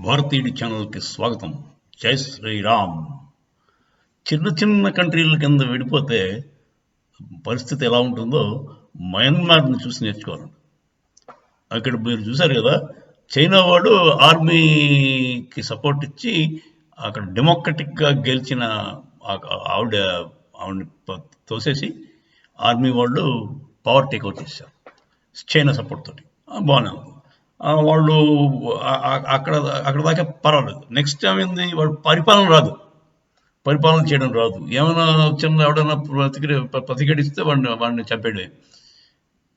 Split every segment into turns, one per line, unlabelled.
భారతీయుడి ఛానల్కి స్వాగతం. జై శ్రీరామ్. చిన్న చిన్న కంట్రీల కింద విడిపోతే పరిస్థితి ఎలా ఉంటుందో మయన్మార్ని చూసి నేర్చుకోవాలి. అక్కడ మీరు చూశారు కదా, చైనా వాడు ఆర్మీకి సపోర్ట్ ఇచ్చి అక్కడ డెమోక్రటిక్గా గెలిచిన ఆవిడని తోసేసి ఆర్మీ వాళ్ళు పవర్ టేక్అవుట్ చేశారు చైనా సపోర్ట్ తోటి. బాగానే ఉంది. వాళ్ళు అక్కడ అక్కడ దాకా పర్వాలేదు. నెక్స్ట్ ఏమైంది, వాడు పరిపాలన చేయడం రాదు. ఏమైనా చిన్న ఎవడైనా ప్రతిఘటిస్తే వాడిని చంపేయడే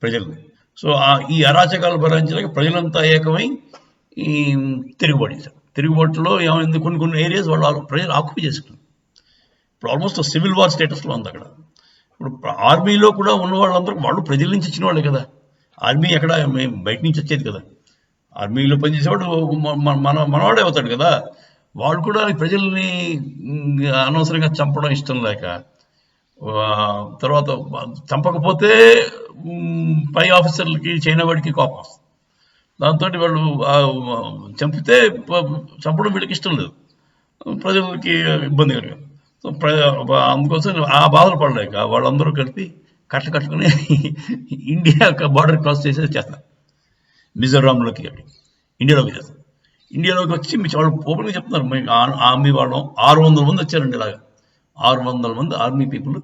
ప్రజల్ని. సో ఈ అరాచకాలు భరించలేక ప్రజలంతా ఏకమై ఈ తిరుగుబాటులో ఏమైంది, కొన్ని ఏరియాస్ వాళ్ళు ప్రజలు ఆక్యుపై చేసుకున్నారు. ఇప్పుడు ఆల్మోస్ట్ సివిల్ వార్ స్టేటస్లో ఉంది అక్కడ. ఇప్పుడు ఆర్మీలో కూడా ఉన్న వాళ్ళందరూ వాళ్ళు ప్రజల నుంచి వచ్చిన వాళ్ళే కదా. ఆర్మీ ఎక్కడ బయట నుంచి వచ్చేది కదా. ఆర్మీలో పనిచేసేవాడు మనవాడే అవుతాడు కదా. వాళ్ళు కూడా ప్రజల్ని అనవసరంగా చంపడం ఇష్టం లేక, తర్వాత చంపకపోతే పై ఆఫీసర్లకి చైనా వాడికి కోపం వస్తుంది. దాంతో వాళ్ళు చంపితే చంపడం వీళ్ళకి ఇష్టం లేదు, ప్రజలకి ఇబ్బంది కలిగారు. సో అందుకోసం ఆ బాధలు పడలేక వాళ్ళందరూ కలిపి కట్టుకుని ఇండియా బార్డర్ క్రాస్ చేస్తారు. మిజోరాంలోకి ఇండియాలోకి చేస్తారు. ఇండియాలోకి వచ్చి వాళ్ళు ఓపెన్గా చెప్తున్నారు, మేము ఆర్మీ వాళ్ళం 600 మంది వచ్చారండి. ఇలాగా 600 మంది ఆర్మీ పీపుల్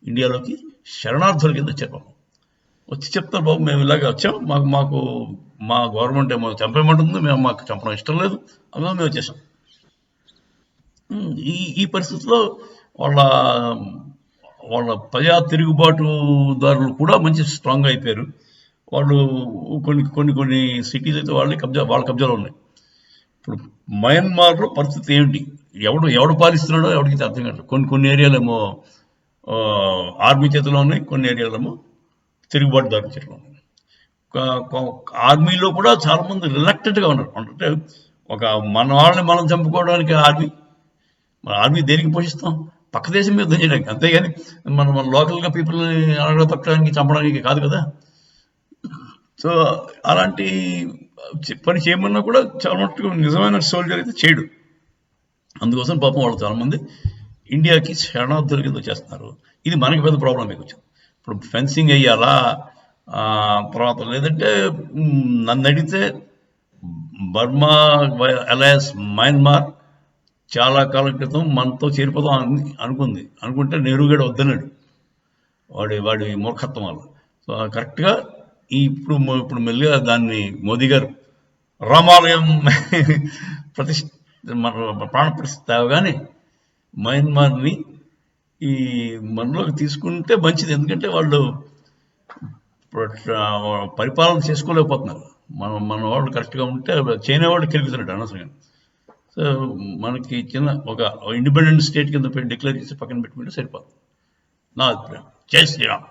ఇండియాలోకి శరణార్థుల కింద వచ్చారు. వచ్చి చెప్తారు, బాబు మేము ఇలాగే వచ్చాం, మాకు మా గవర్నమెంట్ ఏమో చంపేయమంటుంది, మాకు చంపడం ఇష్టం లేదు, అందులో మేము వచ్చేసాం. ఈ పరిస్థితిలో వాళ్ళ ప్రజా తిరుగుబాటుదారులు కూడా మంచి స్ట్రాంగ్ అయిపోయారు. వాళ్ళు కొన్ని సిటీస్ అయితే వాళ్ళ కబ్జాలో ఉన్నాయి. ఇప్పుడు మయన్మార్లో పరిస్థితి ఏమిటి, ఎవడు పాలిస్తున్నాడో ఎవరికి అర్థం కాదు. కొన్ని ఏరియాలేమో ఆర్మీ చేతిలో ఉన్నాయి, కొన్ని ఏరియాలేమో తిరుగుబాటుదారుల చేతిలో ఉన్నాయి. ఆర్మీలో కూడా చాలా మంది రిలక్టెంట్గా ఉన్నారు. అంటే మన వాళ్ళని మనం చంపుకోవడానికి ఆర్మీ దేనికి పోషిస్తాం, పక్క దేశం మీద చేయడానికి, అంతేగాని మన లోకల్గా పీపుల్ని అడగతొక్కడానికి చంపడానికి కాదు కదా. సో అలాంటి పని చేయమన్నా కూడా చాలా మటుకు నిజమైన సోల్జర్ అయితే చేయడు. అందుకోసం పాపం వాళ్ళు చాలామంది ఇండియాకి శరణార్థుల కింద చేస్తున్నారు. ఇది మనకి పెద్ద ప్రాబ్లం మీకు వచ్చింది. ఇప్పుడు ఫెన్సింగ్ అయ్యాలా, తర్వాత లేదంటే నన్ను అడిగితే బర్మా అలయన్స్ మయన్మార్ చాలా కాలం క్రితం మనతో చేరిపోదాం అనుకుంటే నెహ్రూ వద్దన్నాడు. వాడి మూర్ఖత్వం వల్ల. సో కరెక్ట్గా ఇప్పుడు మెల్లిగా దాన్ని మోదీ గారు రామాలయం ప్రాణ ప్రతిష్ఠ అవగానే మయన్మార్ని మనలోకి తీసుకుంటే మంచిది. ఎందుకంటే వాళ్ళు పరిపాలన చేసుకోలేకపోతున్నారు. మన వాళ్ళు కరెక్ట్గా ఉంటే చైనా వాళ్ళు గెలుగుతున్నాడు అనవసరంగా. సో మనకి ఒక ఇండిపెండెంట్ స్టేట్ కింద డిక్లేర్ చేసి పక్కన పెట్టుకుంటే సరిపోతుంది నా అభిప్రాయం. జై శ్రీరామ్.